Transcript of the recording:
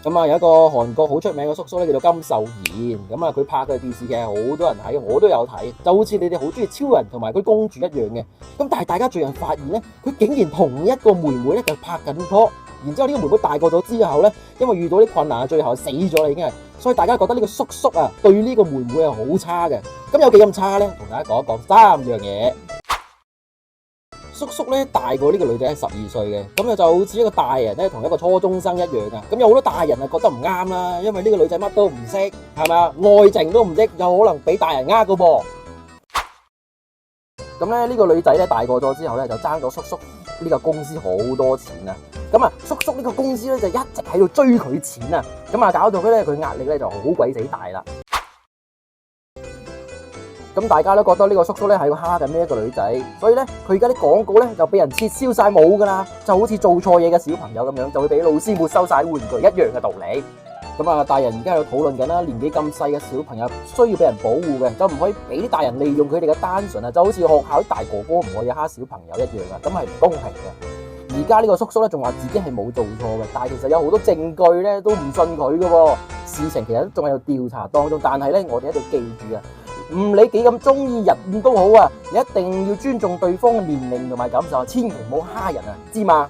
咁啊有一個韓國好出名嘅叔叔咧，叫做金秀賢。咁啊佢拍嘅電視劇好多人睇，我都有睇，就好似你哋好中意超人同埋佢公主一樣嘅。咁但係大家最近發現咧，佢竟然同一個妹妹咧就拍緊拖，然之後呢個妹妹大個咗之後咧，因為遇到啲困難，最後死咗啦已經係，所以大家覺得呢個叔叔啊對呢個妹妹係好差嘅。咁有幾咁差咧？同大家講一講三樣嘢。叔叔咧大過呢個女仔係12歲嘅，咁就好似一個大人咧同一個初中生一樣噶。咁有好多大人啊覺得唔啱啦，因為呢個女仔乜都唔識，係咪啊？愛情都唔識，有可能俾大人呃噶噃。咁咧呢個女仔咧大個咗之後咧就爭咗叔叔呢個公司好多錢啊。咁啊叔叔呢個公司咧就一直喺度追佢錢啊。咁啊搞到佢壓力咧就好鬼死大啦。咁大家都覺得呢個叔叔咧係要蝦緊呢一個女仔，所以咧佢而家啲廣告咧就俾人撤銷晒冇噶啦，就好似做錯嘢嘅小朋友咁樣，就會俾老師沒收晒玩具一樣嘅道理。咁啊，大人而家喺度討論緊啦，年紀咁細嘅小朋友需要俾人保護嘅，就唔可以俾啲大人利用佢哋嘅單純啊，就好似學校啲大哥哥唔可以蝦小朋友一樣啊，咁係唔公平嘅。而家呢個叔叔咧仲話自己係冇做錯嘅，但係其實有好多證據咧都唔信佢嘅喎，事情其實仲喺度調查當中，但係咧我哋一定要記住啊！唔理幾咁中意人都好啊，你一定要尊重對方嘅年齡同埋感受，千祈唔好蝦人啊，知嘛？